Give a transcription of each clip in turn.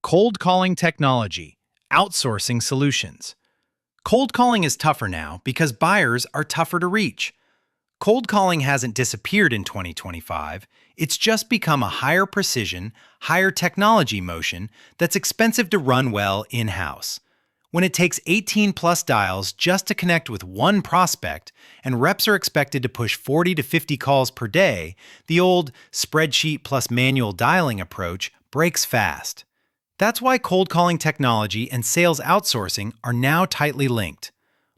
Cold calling technology, outsourcing solutions. Cold calling is tougher now because buyers are tougher to reach. Cold calling hasn't disappeared in 2025, it's just become a higher precision, higher technology motion that's expensive to run well in-house. When it takes 18 plus dials just to connect with one prospect and reps are expected to push 40 to 50 calls per day, the old spreadsheet plus manual dialing approach breaks fast. That's why cold calling technology and sales outsourcing are now tightly linked.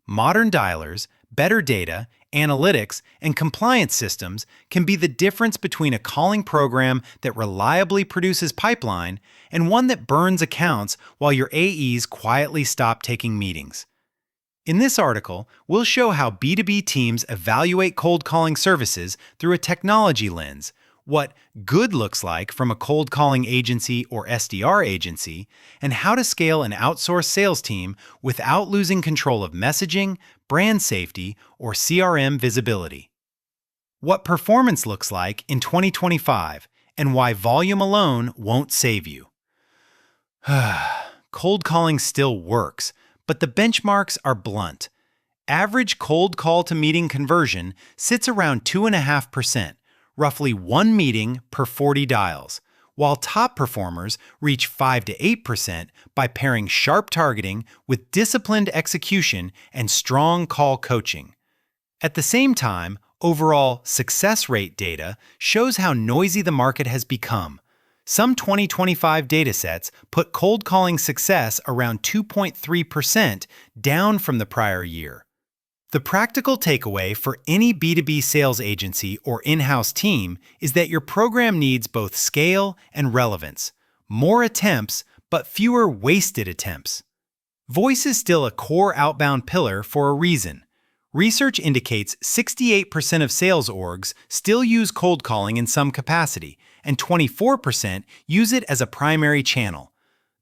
Modern dialers, better data, analytics, and compliance systems can be the difference between a calling program that reliably produces pipeline and one that burns accounts while your AEs quietly stop taking meetings. In this article, we'll show how B2B teams evaluate cold calling services through a technology lens, what good looks like from a cold calling agency or SDR agency, and how to scale an outsourced sales team without losing control of messaging, brand safety, or CRM visibility. What performance looks like in 2025 and why volume alone won't save you. Cold calling still works, but the benchmarks are blunt. Average cold call to meeting conversion sits around 2.5%. Roughly one meeting per 40 dials, while top performers reach 5 to 8% by pairing sharp targeting with disciplined execution and strong call coaching. At the same time, overall success rate data shows how noisy the market has become. Some 2025 datasets put cold calling success around 2.3%, down from the prior year. The practical takeaway for any B2B sales agency or in-house team is that your program needs both scale and relevance. More attempts, but fewer wasted attempts. Voice is still a core outbound pillar for a reason. Research indicates 68% of sales orgs still use cold calling in some capacity, and 24% use it as a primary channel.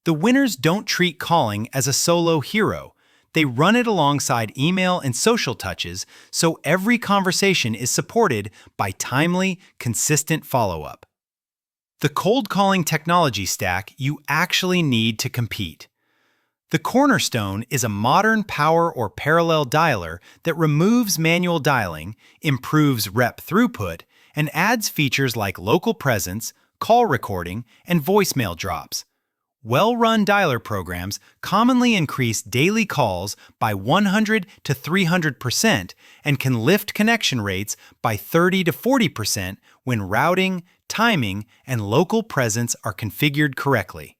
The winners don't treat calling as a solo hero. They run it alongside email and social touches, so every conversation is supported by timely, consistent follow-up. The cold calling technology stack you actually need to compete. The cornerstone is a modern power or parallel dialer that removes manual dialing, improves rep throughput, and adds features like local presence, call recording, and voicemail drops. Well-run dialer programs commonly increase daily calls by 100 to 300% and can lift connection rates by 30 to 40% when routing, timing, and local presence are configured correctly.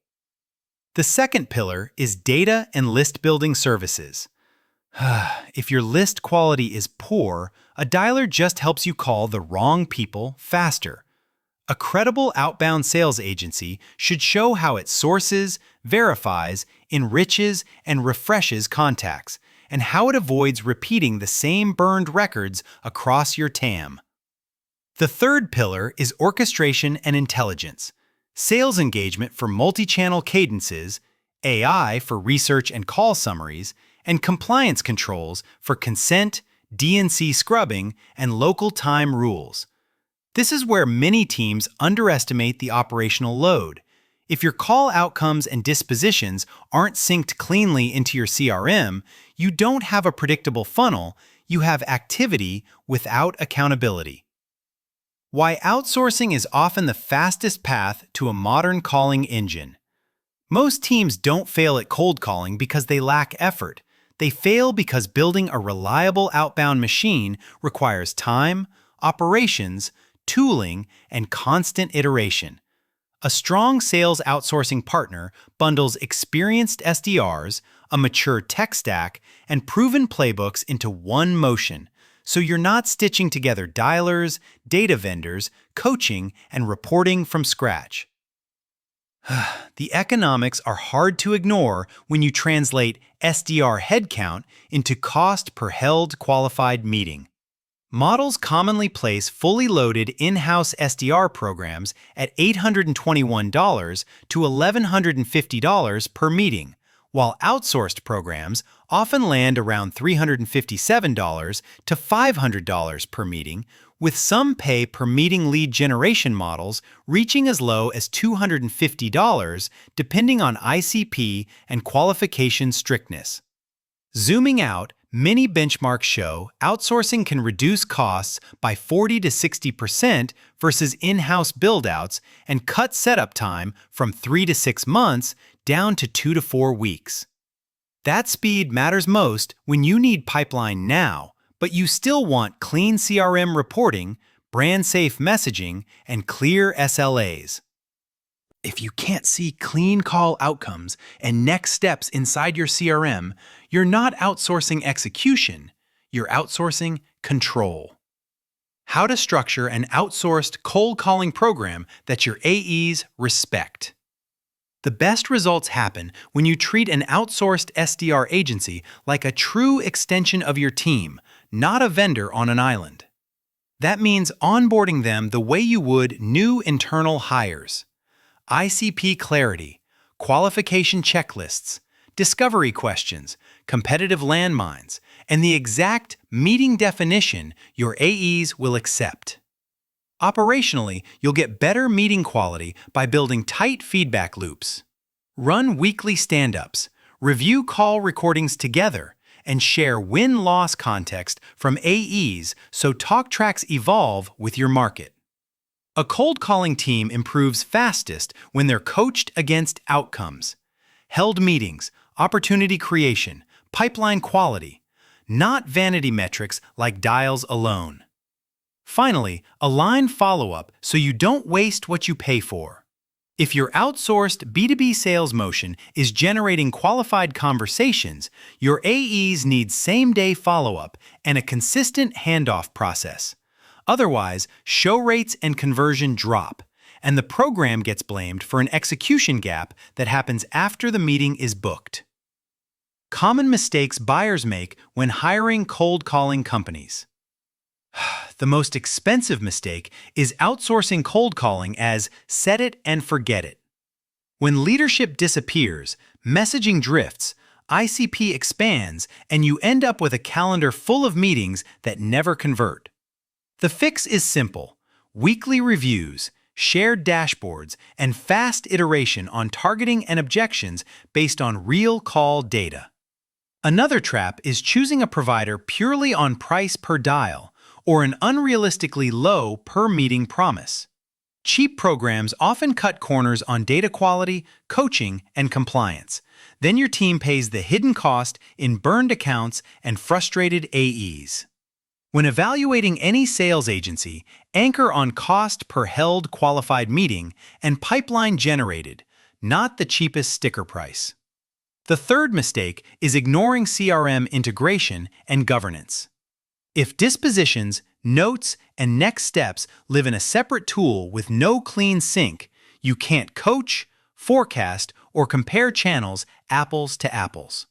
The second pillar is data and list building services. If your list quality is poor, a dialer just helps you call the wrong people faster. A credible outbound sales agency should show how it sources, verifies, enriches, and refreshes contacts, and how it avoids repeating the same burned records across your TAM. The third pillar is orchestration and intelligence, sales engagement for multi-channel cadences, AI for research and call summaries, and compliance controls for consent, D&C scrubbing, and local time rules. This is where many teams underestimate the operational load. If your call outcomes and dispositions aren't synced cleanly into your CRM, you don't have a predictable funnel, you have activity without accountability. Why outsourcing is often the fastest path to a modern calling engine. Most teams don't fail at cold calling because they lack effort. They fail because building a reliable outbound machine requires time, operations, tooling, and constant iteration. A strong sales outsourcing partner bundles experienced SDRs, a mature tech stack, and proven playbooks into one motion, so you're not stitching together dialers, data vendors, coaching, and reporting from scratch. The economics are hard to ignore when you translate SDR headcount into cost per held qualified meeting. Models commonly place fully loaded in-house SDR programs at $821 to $1,150 per meeting, while outsourced programs often land around $357 to $500 per meeting, with some pay-per-meeting lead generation models reaching as low as $250 depending on ICP and qualification strictness. Zooming out, many benchmarks show outsourcing can reduce costs by 40 to 60% versus in-house build-outs and cut setup time from 3 to 6 months down to 2 to 4 weeks. That speed matters most when you need pipeline now, but you still want clean CRM reporting, brand-safe messaging, and clear SLAs. If you can't see clean call outcomes and next steps inside your CRM, you're not outsourcing execution, you're outsourcing control. How to structure an outsourced cold calling program that your AEs respect. The best results happen when you treat an outsourced SDR agency like a true extension of your team, not a vendor on an island. That means onboarding them the way you would new internal hires. ICP clarity, qualification checklists, discovery questions, competitive landmines, and the exact meeting definition your AEs will accept. Operationally, you'll get better meeting quality by building tight feedback loops. Run weekly stand-ups, review call recordings together, and share win-loss context from AEs so talk tracks evolve with your market. A cold calling team improves fastest when they're coached against outcomes. Held meetings, opportunity creation, pipeline quality, not vanity metrics like dials alone. Finally, align follow-up so you don't waste what you pay for. If your outsourced B2B sales motion is generating qualified conversations, your AEs need same-day follow-up and a consistent handoff process. Otherwise, show rates and conversion drop, and the program gets blamed for an execution gap that happens after the meeting is booked. Common mistakes buyers make when hiring cold calling companies. The most expensive mistake is outsourcing cold calling as set it and forget it. When leadership disappears, messaging drifts, ICP expands, and you end up with a calendar full of meetings that never convert. The fix is simple: weekly reviews, shared dashboards, and fast iteration on targeting and objections based on real call data. Another trap is choosing a provider purely on price per dial or an unrealistically low per-meeting promise. Cheap programs often cut corners on data quality, coaching, and compliance. Then your team pays the hidden cost in burned accounts and frustrated AEs. When evaluating any sales agency, anchor on cost per held qualified meeting and pipeline generated, not the cheapest sticker price. The third mistake is ignoring CRM integration and governance. If dispositions, notes, and next steps live in a separate tool with no clean sync, you can't coach, forecast, or compare channels apples to apples.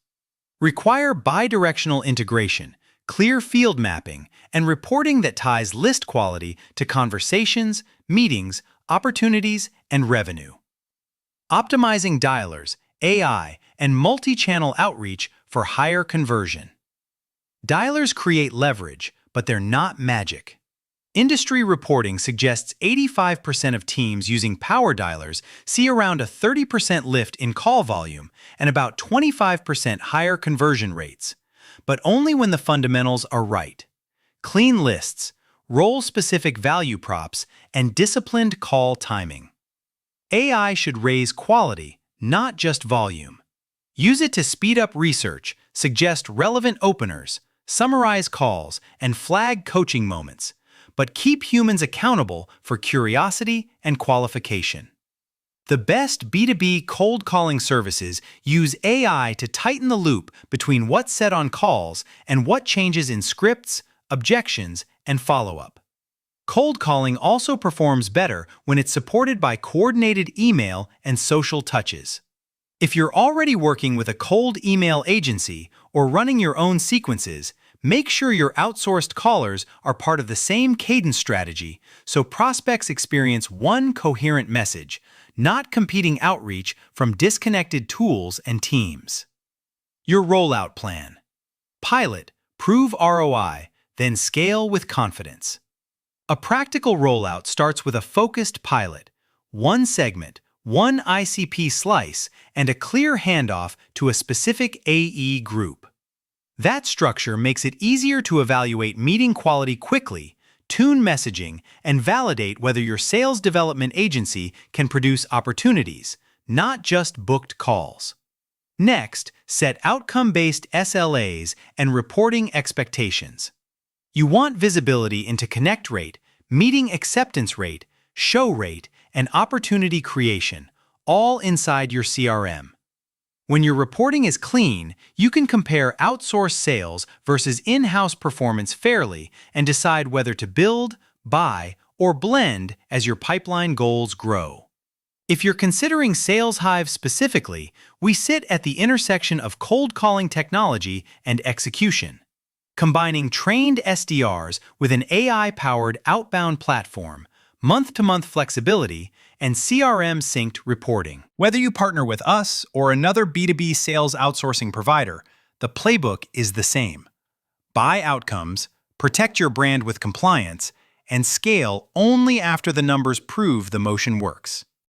Require bidirectional integration, clear field mapping, and reporting that ties list quality to conversations, meetings, opportunities, and revenue. Optimizing dialers, AI, and multi-channel outreach for higher conversion. Dialers create leverage, but they're not magic. Industry reporting suggests 85% of teams using power dialers see around a 30% lift in call volume and about 25% higher conversion rates, but only when the fundamentals are right. Clean lists, role-specific value props, and disciplined call timing. AI should raise quality, not just volume. Use it to speed up research, suggest relevant openers, summarize calls, and flag coaching moments, but keep humans accountable for curiosity and qualification. The best B2B cold calling services use AI to tighten the loop between what's said on calls and what changes in scripts, objections, and follow-up. Cold calling also performs better when it's supported by coordinated email and social touches. If you're already working with a cold email agency or running your own sequences, make sure your outsourced callers are part of the same cadence strategy so prospects experience one coherent message, not competing outreach from disconnected tools and teams. Your rollout plan. Pilot, prove ROI, then scale with confidence. A practical rollout starts with a focused pilot, one segment, one ICP slice, and a clear handoff to a specific AE group. That structure makes it easier to evaluate meeting quality quickly, tune messaging, and validate whether your sales development agency can produce opportunities, not just booked calls. Next, set outcome-based SLAs and reporting expectations. You want visibility into connect rate, meeting acceptance rate, show rate, and opportunity creation, all inside your CRM. When your reporting is clean, you can compare outsourced sales versus in-house performance fairly and decide whether to build, buy, or blend as your pipeline goals grow. If you're considering SalesHive specifically, we sit at the intersection of cold calling technology and execution. Combining trained SDRs with an AI-powered outbound platform, month-to-month flexibility, and CRM-synced reporting. Whether you partner with us or another B2B sales outsourcing provider, the playbook is the same. Buy outcomes, protect your brand with compliance, and scale only after the numbers prove the motion works.